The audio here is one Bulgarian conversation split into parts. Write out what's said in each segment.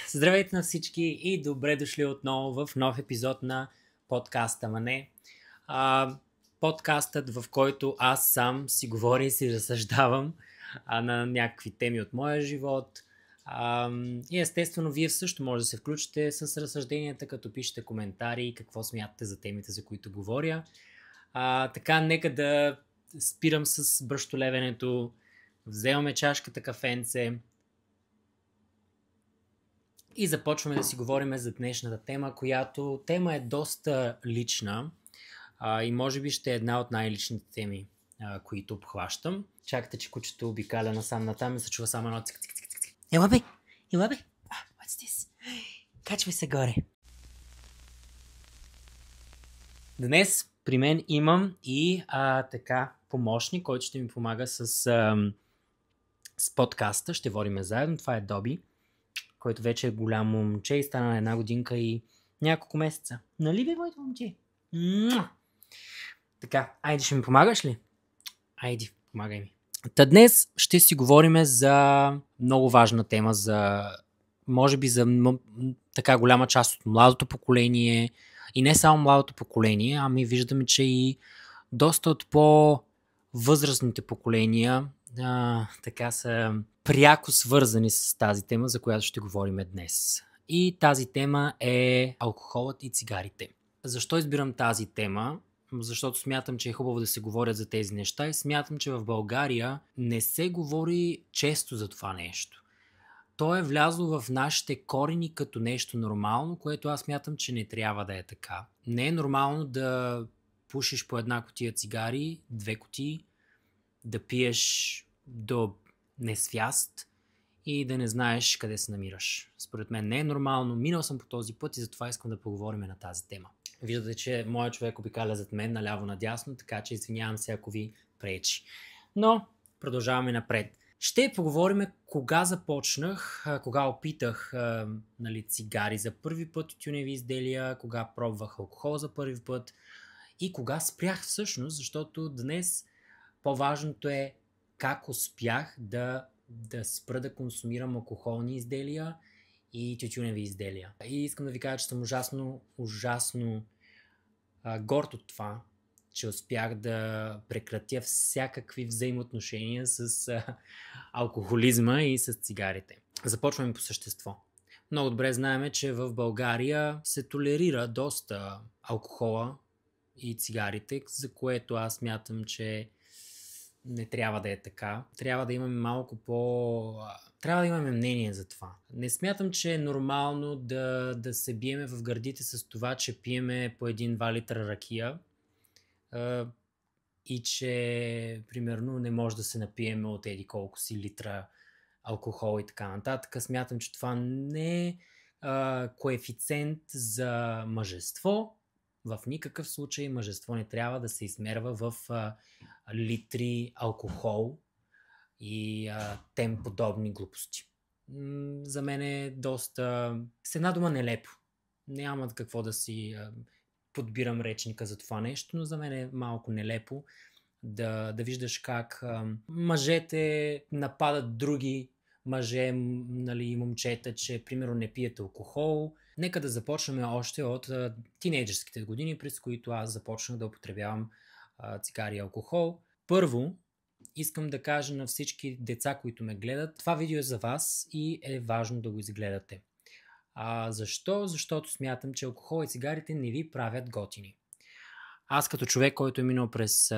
Здравейте на всички и добре дошли отново в нов епизод на подкаста Мане. Подкастът, в който аз сам си говоря и си разсъждавам на някакви теми от моя живот. И естествено, вие също може да се включите с разсъжденията, като пишете коментари и какво смятате за темите, за които говоря. Така, нека да спирам с бръщолевенето, вземаме чашката кафенце и започваме да си говорим за днешната тема, която тема е доста лична и може би ще е една от най-личните теми, които обхващам. Чакайте, че кучето обикаля насам натам и се чува само едно цик-цик-цик-цик. Ела бе! What's this? Качвай се горе! Днес при мен имам и помощник, който ще ми помага с подкаста. Ще водим заедно. Това е Доби, който вече е голямо момче и стана на 1 годинка и няколко месеца. Нали бе, моето момче? Така, айде, ще ми помагаш ли? Айде, помагай ми. Днес ще си говорим за много важна тема, може би за така голяма част от младото поколение и не само младото поколение, ами виждаме, че и доста от по-възрастните поколения така са пряко свързани с тази тема, за която ще говорим днес. И тази тема е алкохолът и цигарите. Защо избирам тази тема? Защото смятам, че е хубаво да се говорят за тези неща и смятам, че в България не се говори често за това нещо. То е влязло в нашите корени като нещо нормално, което аз смятам, че не трябва да е така. Не е нормално да пушиш по 1 кутия цигари, 2 кутии, да пиеш до несвяст и да не знаеш къде се намираш. Според мен не е нормално. Минал съм по този път и затова искам да поговорим на тази тема. Виждате, че моят човек обикаля зад мен наляво-надясно, така че извинявам се, ако ви пречи. Но продължаваме напред. Ще поговорим кога започнах, кога опитах цигари за първи път, тютюневи изделия, кога пробвах алкохол за първи път и кога спрях всъщност, защото днес по-важното е как успях да спра да консумирам алкохолни изделия и тютюневи изделия. И искам да ви кажа, че съм ужасно горд от това, че успях да прекратя всякакви взаимоотношения с алкохолизма и с цигарите. Започваме по същество. Много добре знаем, че в България се толерира доста алкохола и цигарите, за което аз смятам, че не трябва да е така. Трябва да имаме трябва да имаме мнение за това. Не смятам, че е нормално да се биеме в гърдите с това, че пиеме по 1-2 литра ракия и че примерно не може да се напиеме от еди колко си литра алкохол и така нататък. Смятам, че това не е коефициент за мъжество. В никакъв случай мъжество не трябва да се измерва в литри алкохол и тем подобни глупости. За мен е доста, с една дума, нелепо. Няма какво да си подбирам речника за това нещо, но за мен е малко нелепо да виждаш как мъжете нападат други мъже, и момчета, че примерно не пият алкохол. Нека да започнем още от тинейджърските години, през които аз започнах да употребявам цигари и алкохол. Първо, искам да кажа на всички деца, които ме гледат, това видео е за вас и е важно да го изгледате. Защо? Защото смятам, че алкохол и цигарите не ви правят готини. Аз като човек, който е минал през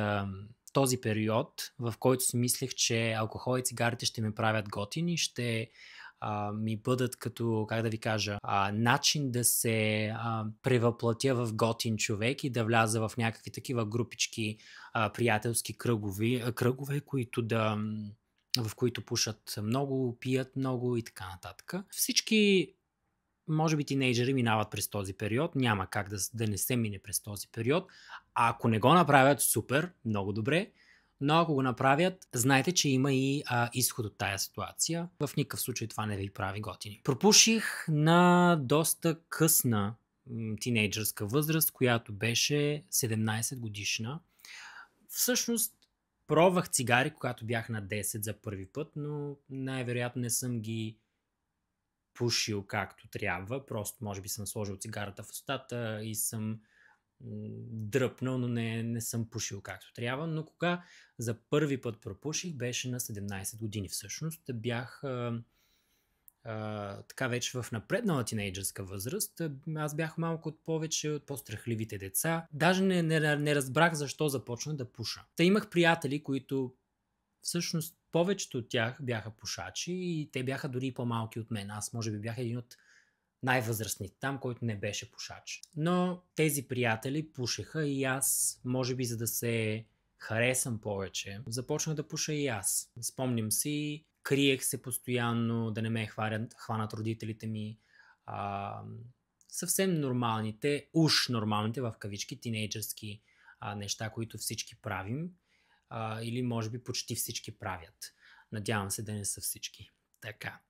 този период, в който си мислех, че алкохол и цигарите ще ме правят готини, ще ми бъдат като, как да ви кажа, начин да се превъплатя в готин човек и да вляза в някакви такива групички, приятелски кръгове, в които пушат много, пият много и така нататък. Всички, може би, тинейджери минават през този период, няма как да не се мине през този период. А ако не го направят, супер, много добре, но ако го направят, знайте, че има и изход от тая ситуация. В никакъв случай това не ви прави готини. Пропуших на доста късна тинейджърска възраст, която беше 17 годишна. Всъщност, пробвах цигари, когато бях на 10 за първи път, но най-вероятно не съм ги пушил както трябва, просто може би съм сложил цигарата в устата и съм дръпнал, но не съм пушил както трябва. Но кога за първи път пропуших, беше на 17 години всъщност. Бях така вече в напреднала тинейджърска възраст. Аз бях малко повече от по-страхливите деца. Даже не разбрах защо започнах да пуша. Та имах приятели, които всъщност повечето от тях бяха пушачи и те бяха дори по-малки от мен. Аз може би бях един от най-възрастните там, който не беше пушач. Но тези приятели пушеха и аз, може би за да се харесам повече, започнах да пуша и аз. Спомням си, криех се постоянно, да не ме хванат родителите ми. Съвсем нормалните, уж нормалните в кавички, тинейджърски неща, които всички правим. Или може би почти всички правят. Надявам се да не са всички. Така.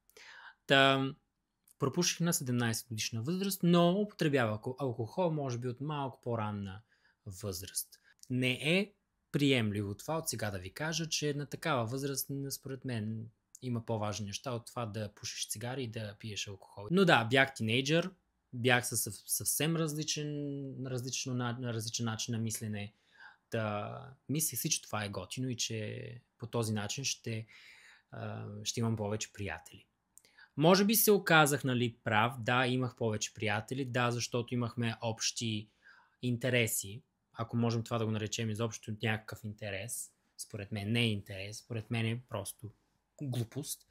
Пропуших на 17 годишна възраст, но употребявах алкохол, може би от малко по-ранна възраст. Не е приемливо това от сега да ви кажа, че на такава възраст, според мен, има по-важни неща от това да пушиш цигари и да пиеш алкохол. Но да, бях тинейджър, бях със съвсем различен начин на мислене. Да мислех си, че това е готино и че по този начин ще имам повече приятели. Може би се оказах, нали, прав. Да, имах повече приятели. Да, защото имахме общи интереси. Ако можем това да го наречем изобщо някакъв интерес. Според мен не е интерес. Според мен е просто глупост.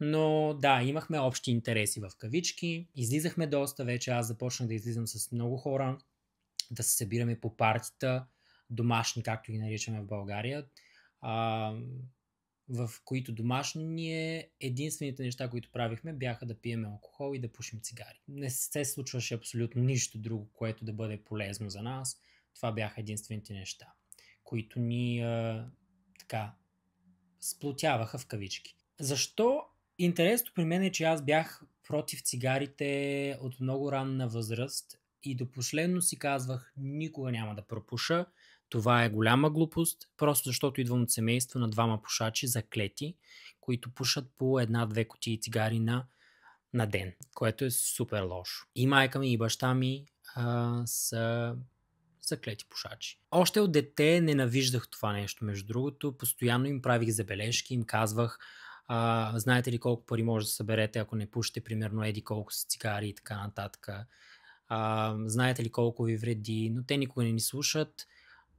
Но да, имахме общи интереси в кавички. Излизахме доста вече. Аз започнах да излизам с много хора. Да се събираме по партита. Домашни, както ги наричаме в България. В които домашни единствените неща, които правихме, бяха да пием алкохол и да пушим цигари. Не се случваше абсолютно нищо друго, което да бъде полезно за нас. Това бяха единствените неща, които ни сплотяваха в кавички. Защо? Интересното при мен е, че аз бях против цигарите от много ранна възраст и до последно си казвах, никога няма да пропуша. Това е голяма глупост, просто защото идвам от семейство на двама пушачи, заклети, които пушат по 1-2 кутии цигари на ден, което е супер лошо. И майка ми, и баща ми са заклети пушачи. Още от дете ненавиждах това нещо, между другото. Постоянно им правих забележки, им казвах, знаете ли колко пари може да съберете, ако не пушите примерно еди колко са цигари и така нататък. Знаете ли колко ви вреди, но те никога не ни слушат.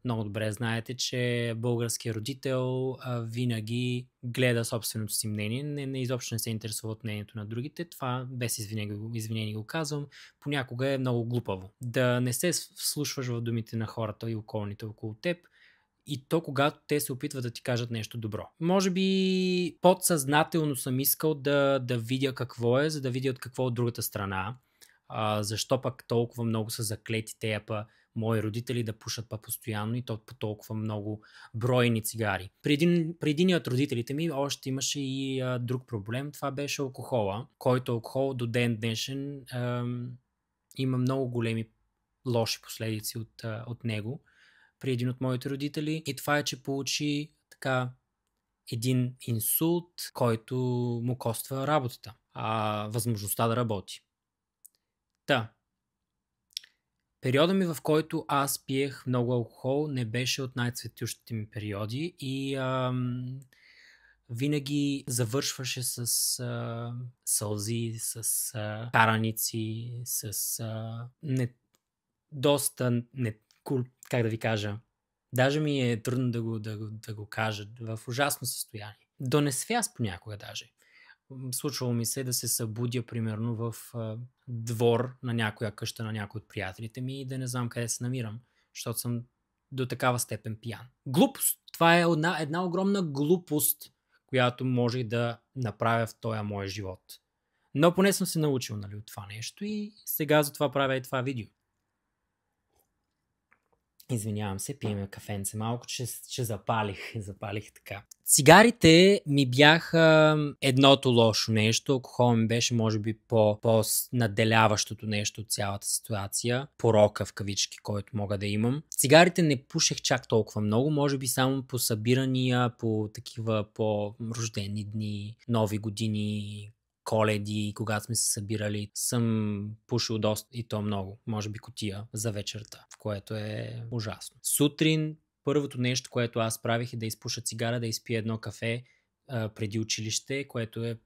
Много добре знаете, че българският родител винаги гледа собственото си мнение, изобщо не се интересува от мнението на другите. Това без извинение го казвам, понякога е много глупаво. Да не се вслушваш в думите на хората и околните около теб, и то когато те се опитват да ти кажат нещо добро. Може би подсъзнателно съм искал да видя какво е, за да видя от какво от другата страна. Защо пък толкова много са заклети тея мои родители да пушат постоянно и то по толкова много бройни цигари. При един от родителите ми още имаше и друг проблем. Това беше алкохола, който алкохол до ден днешен има много големи лоши последици от него при един от моите родители. И това е, че получи един инсулт, който му коства работата. Възможността да работи. Периода ми, в който аз пиех много алкохол, не беше от най-цветущите ми периоди и винаги завършваше с сълзи, с караници, с доста, как да ви кажа, даже ми е трудно да го кажа, в ужасно състояние. До несвяст понякога даже. Случвало ми се да се събудя примерно в двор на някоя къща на някой от приятелите ми и да не знам къде се намирам, защото съм до такава степен пиян. Глупост! Това е една огромна глупост, която можех да направя в този мой живот. Но поне съм се научил, нали, от това нещо и сега затова правя и това видео. Извинявам се, пиеме кафенце малко, че запалих така. Цигарите ми бяха едното лошо нещо, алкохол ми беше може би по-наделяващото нещо от цялата ситуация, порока в кавички, който мога да имам. Цигарите не пушех чак толкова много, може би само по събирания, по такива по рождени дни, нови години, Коледи, когато сме се събирали, съм пушил доста и то много, може би кутия за вечерта, в което е ужасно. Сутрин първото нещо, което аз правих е да изпуша цигара, да изпия едно кафе преди училище, което е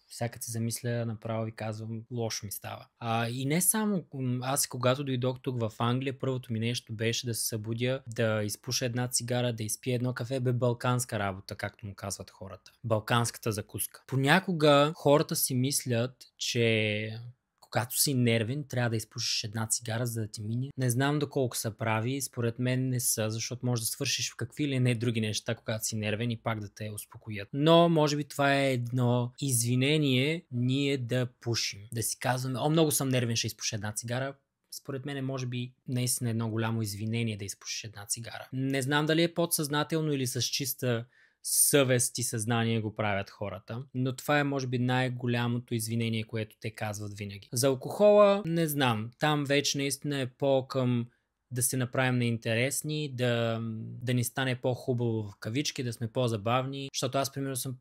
всяка си замисля, направо ви казвам, лошо ми става. И не само, аз когато дойдох тук в Англия, първото ми нещо беше да се събудя, да изпуша една цигара, да изпия едно кафе, балканска работа, както му казват хората. Балканската закуска. Понякога хората си мислят, че когато си нервен, трябва да изпушиш една цигара, за да ти мине. Не знам доколко са прави, според мен не са, защото може да свършиш в какви или не други неща, когато си нервен и пак да те успокоят. Но може би това е едно извинение ние да пушим. Да си казваме, много съм нервен, ще изпуша една цигара. Според мен може би наистина едно голямо извинение да изпушиш една цигара. Не знам дали е подсъзнателно или с чиста съвест и съзнание го правят хората, но това е може би най-голямото извинение, което те казват винаги. За алкохола не знам, там вече наистина е по-към да се направим неинтересни, да ни стане по-хубаво в кавички, да сме по-забавни, защото аз примерно съм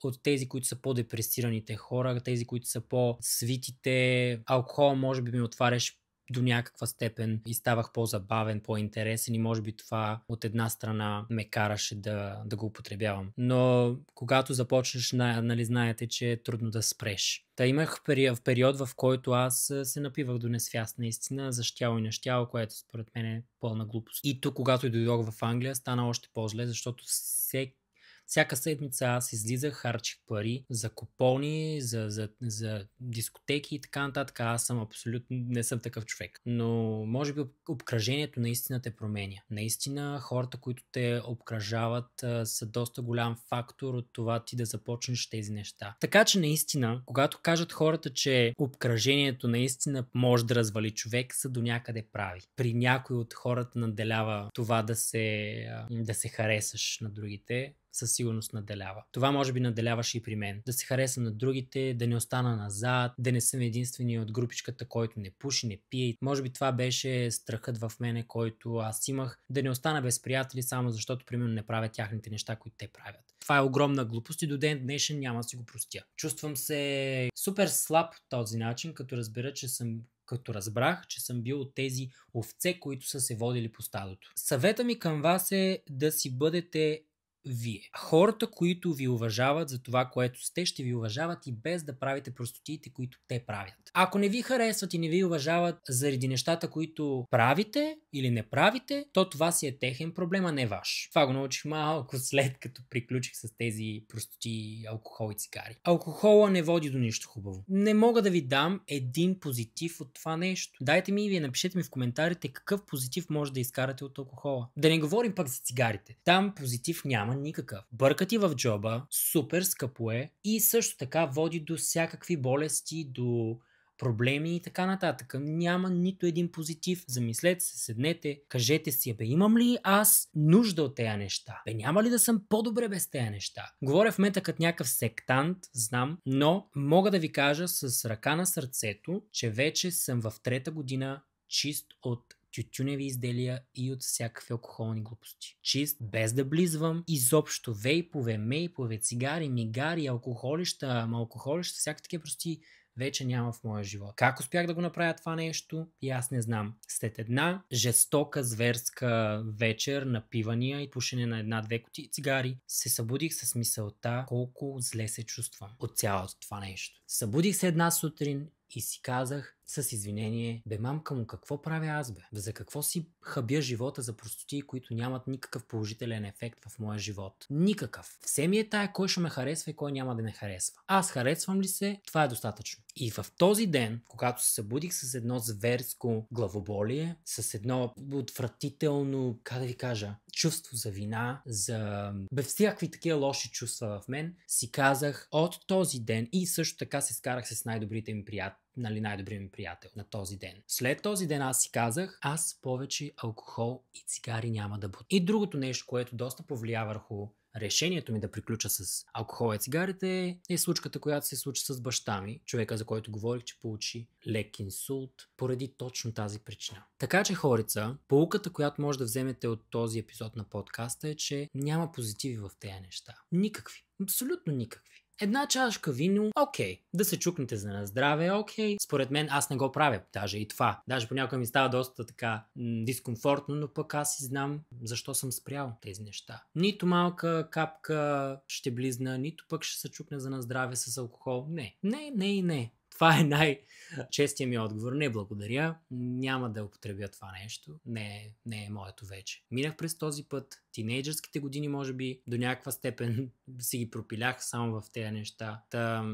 от тези, които са по-депресираните хора, тези, които са по-свитите. Алкохол може би ми отваряш до някаква степен и ставах по-забавен, по-интересен и може би това от една страна ме караше да го употребявам. Но когато започнеш, нали знаете, че е трудно да спреш. Имах период, в който аз се напивах до несвяст наистина за щяло и нещяло, което според мен е пълна глупост. И тук, когато дойдох в Англия, стана още по-зле, защото всяка седмица аз излизах, харчих пари за купони, за дискотеки и така нататък. Аз съм абсолютно не съм такъв човек. Но може би обкръжението наистина те променя. Наистина хората, които те обкръжават, са доста голям фактор от това ти да започнеш тези неща. Така че наистина, когато кажат хората, че обкръжението наистина може да развали човек, са до някъде прави. При някой от хората наделява това да се харесаш на другите, със сигурност наделява. Това може би наделяваше и при мен. Да се харесам на другите, да не остана назад, да не съм единствения от групичката, който не пуши, не пие. Може би това беше страхът в мене, който аз имах, да не остана без приятели, само защото примерно не правя тяхните неща, които те правят. Това е огромна глупост и до ден днешен няма да си го простя. Чувствам се супер слаб по този начин, като разбрах, че съм бил от тези овце, които са се водили по стадото. Съвета ми към вас е да си бъдете вие. Хората, които ви уважават за това, което сте, ще ви уважават и без да правите простотиите, които те правят. Ако не ви харесват и не ви уважават заради нещата, които правите или не правите, то това си е техен проблем, а не ваш. Това го научих малко след като приключих с тези простоти, алкохол и цигари. Алкохола не води до нищо хубаво. Не мога да ви дам един позитив от това нещо. Дайте ми и вие напишете ми в коментарите какъв позитив може да изкарате от алкохола. Да не говорим пък за цигарите. Там позитив няма никакъв. Бърка ти в джоба, супер скъпо е и също така води до всякакви болести, до проблеми и така нататък. Няма нито един позитив. Замислете се, седнете, кажете си, имам ли аз нужда от тези неща? Няма ли да съм по-добре без тези неща? Говоря в момента като някакъв сектант, знам, но мога да ви кажа с ръка на сърцето, че вече съм в 3-та година чист от тютюневи изделия и от всякакви алкохолни глупости. Чист, без да близвам, изобщо вейпове, мейпове, цигари, мигари, алкохолища, всякакви такива прости вече няма в моя живот. Как успях да го направя това нещо? И аз не знам. След една жестока, зверска вечер на пивания и пушене на една-две кутии цигари, се събудих с мисълта колко зле се чувствам от цялото това нещо. Събудих се една сутрин и си казах с извинение, мамка му, какво правя аз, За какво си хабя живота за простоти, които нямат никакъв положителен ефект в моя живот? Никакъв. Все ми е тая кой ще ме харесва и кой няма да ме харесва. Аз харесвам ли се? Това е достатъчно. И в този ден, когато се събудих с едно зверско главоболие, с едно отвратително, как да ви кажа, чувство за вина, за всякакви такива лоши чувства в мен, си казах от този ден и също така се скарах с най-добрите ми приятели. Най-добрият ми приятел на този ден. След този ден аз си казах, аз повече алкохол и цигари няма да бута. И другото нещо, което доста повлия върху решението ми да приключа с алкохол и цигарите е случката, която се случи с баща ми, човека, за който говорих, че получи лек инсулт поради точно тази причина. Така че, хорица, поуката, която може да вземете от този епизод на подкаста е, че няма позитиви в тези неща. Никакви. Абсолютно никакви. Една чашка вино, окей. Да се чукнете за на здраве, окей. Според мен аз не го правя, даже и това. Даже понякога ми става доста така дискомфортно, но пък аз си знам защо съм спрял тези неща. Нито малка капка ще близна, нито пък ще се чукне за на здраве с алкохол. Не. Това е най-честия ми отговор. Не, благодаря. Няма да употребя това нещо. Не е моето вече. Минах през този път. Тинейджърските години, може би, до някаква степен си ги пропилях само в тези неща.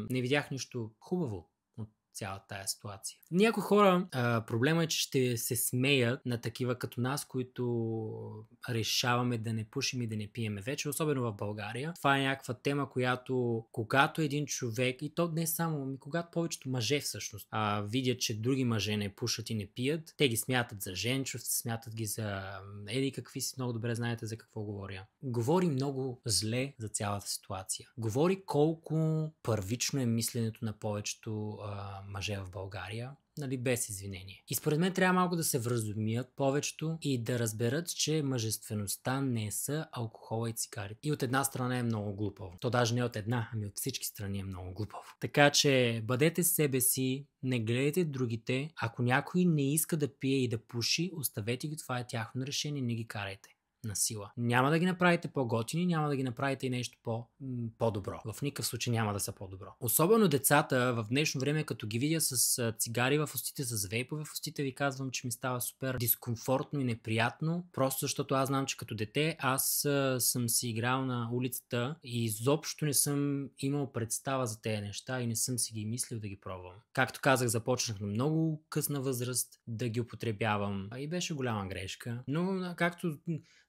Не видях нищо хубаво от цялата тая ситуация. Някои хора, проблема е, че ще се смеят на такива като нас, които решаваме да не пушим и да не пиеме вече, особено в България. Това е някаква тема, която когато един човек, и то не само, когато повечето мъже всъщност видят, че други мъже не пушат и не пият, те ги смятат за женчовци, смятат ги за какви си, много добре знаете за какво говоря. Говори много зле за цялата ситуация. Говори колко първично е мисленето на повечето мъже в България, нали, без извинение. И според мен трябва малко да се вразумият повечето и да разберат, че мъжествеността не са алкохола и цигари. И от една страна е много глупаво. То даже не от една, ами от всички страни е много глупаво. Така че бъдете себе си, не гледайте другите. Ако някой не иска да пие и да пуши, оставете ги, това е тяхно решение, не ги карайте на сила. Няма да ги направите по-готини, няма да ги направите и нещо по-добро. В никакъв случай няма да са по-добро. Особено децата в днешно време, като ги видя с цигари в устите, с вейпове в устите, ви казвам, че ми става супер дискомфортно и неприятно, просто защото аз знам, че като дете аз съм си играл на улицата и изобщо не съм имал представа за тези неща и не съм си ги мислил да ги пробвам. Както казах, започнах на много късна възраст да ги употребявам и беше голяма грешка, но както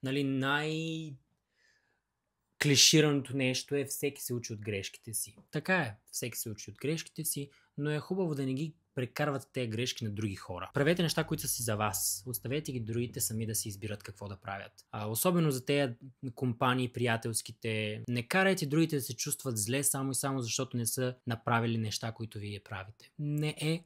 нали, най-клишираното нещо е всеки се учи от грешките си. Така е, всеки се учи от грешките си, но е хубаво да не ги прекарват тези грешки на други хора. Правете неща, които са си за вас. Оставете ги другите сами да си избират какво да правят. Особено за тези компании, приятелските. Не карайте другите да се чувстват зле само и само защото не са направили неща, които вие правите. Не е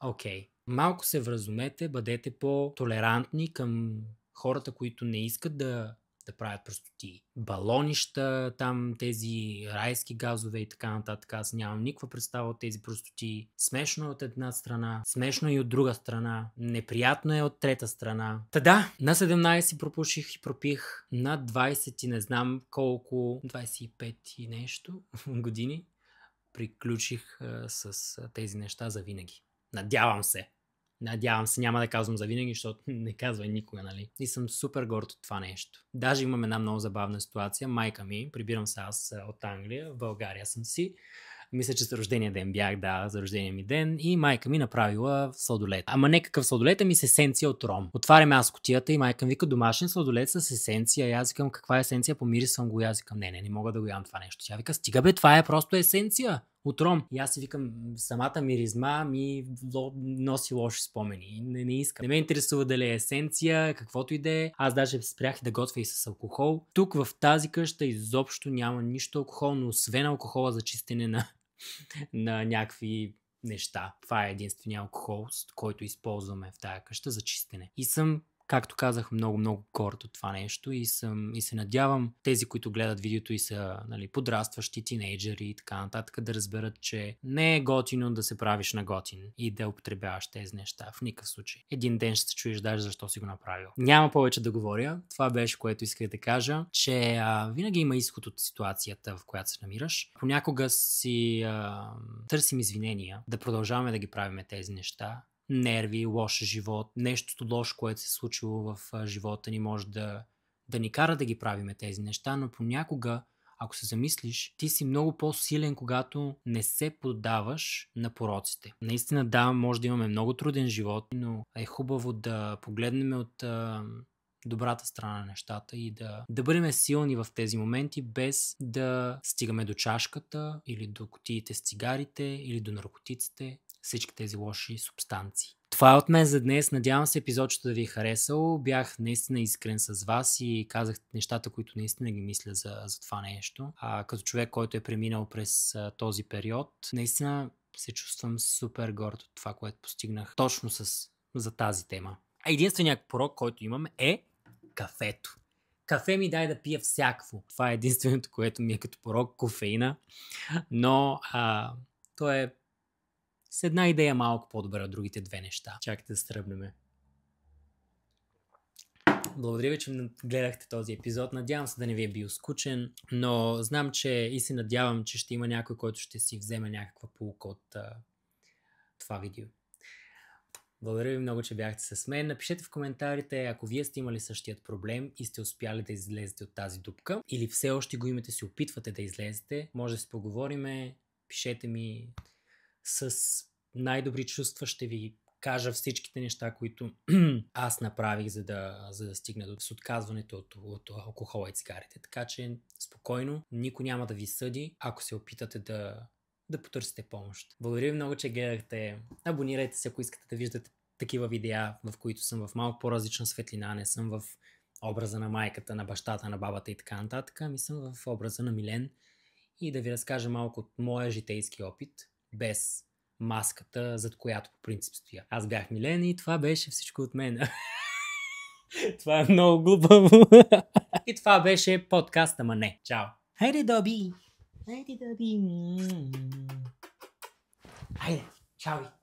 окей. Малко се вразумете, бъдете по-толерантни към хората, които не искат да правят простоти. Балонища, там тези райски газове и така нататък. Аз нямам никаква представа от тези простоти. Смешно е от една страна, смешно и от друга страна, неприятно е от трета страна. Да, на 17 пропуших и пропих, на 20 и не знам колко, 25 и нещо години, приключих с тези неща за винаги. Надявам се, няма да казвам за винаги, защото не казвай никога, нали? И съм супер горд от това нещо. Даже имам една много забавна ситуация. Майка ми, прибирам се аз от Англия, в България съм си. Мисля, че за рождения ден бях, за рождения ми ден. И майка ми направила сладолет. Ама не какъв сладолет, ами с есенция от ром. Отваряме аз кутията и майка ми вика домашен сладолет с есенция. И аз викам, каква есенция? Помирисвам го. И аз викам, не мога да го ям това нещо. Тя вика, стига бе, това е просто есенция от ром. И аз си викам, самата миризма ми носи лоши спомени. Не искам. Не ме интересува дали е есенция, каквото и да е. Аз даже спрях да готвя и с алкохол. Тук в тази къща изобщо няма нищо алкохолно, освен алкохола за чистене на някакви неща. Това е единствения алкохол, който използваме в тая къща за чистене. И съм, както казах, много горд от това нещо и се надявам тези, които гледат видеото и са, нали, подрастващи, тинейджери и така нататък, да разберат, че не е готино да се правиш на готин и да употребяваш тези неща. В никакъв случай. Един ден ще се чуеш даже защо си го направил. Няма повече да говоря. Това беше, което исках да кажа, че винаги има изход от ситуацията, в която се намираш. Понякога си търсим извинения да продължаваме да ги правим тези неща. Нерви, лош живот, нещото лошо, което се е случило в живота ни, може да ни кара да ги правиме тези неща, но понякога, ако се замислиш, ти си много по-силен, когато не се поддаваш на пороците. Наистина да, може да имаме много труден живот, но е хубаво да погледнем от добрата страна на нещата и да бъдем силни в тези моменти, без да стигаме до чашката или до кутиите с цигарите или до наркотиците, всички тези лоши субстанции. Това е от мен за днес. Надявам се епизодчето да ви е харесал. Бях наистина искрен с вас и казах нещата, които наистина ги мисля за това нещо. Като човек, който е преминал през този период, наистина се чувствам супер горд от това, което постигнах точно за тази тема. Единственият порок, който имам, е кафето. Кафе ми дай да пия всякакво. Това е единственото, което ми е като порок, кофеина. Но то е с една идея малко по-добре от другите две неща. Чакайте да стръбнем. Благодаря ви, че гледахте този епизод. Надявам се да не ви е бил скучен, но знам, че и се надявам, че ще има някой, който ще си вземе някаква поука от това видео. Благодаря ви много, че бяхте с мен. Напишете в коментарите, ако вие сте имали същият проблем и сте успяли да излезете от тази дупка, или все още го имате, си опитвате да излезете, може да си поговориме, пишете ми. С най-добри чувства ще ви кажа всичките неща, които аз направих, за да стигна с отказването от алкохола и цигарите. Така че спокойно, никой няма да ви съди, ако се опитате да потърсите помощ. Благодаря ви много, че гледахте. Абонирайте се, ако искате да виждате такива видеа, в които съм в малко по-различна светлина. Не съм в образа на майката, на бащата, на бабата и така нататък. Ами съм в образа на Милен и да ви разкажа малко от моя житейски опит, без маската, зад която по принцип стоя. Аз бях Милен и това беше всичко от мен. Това е много глупаво. И това беше подкаст, ама не. Чао. Хайде, Доби! Хайде, Доби! Хайде, чао!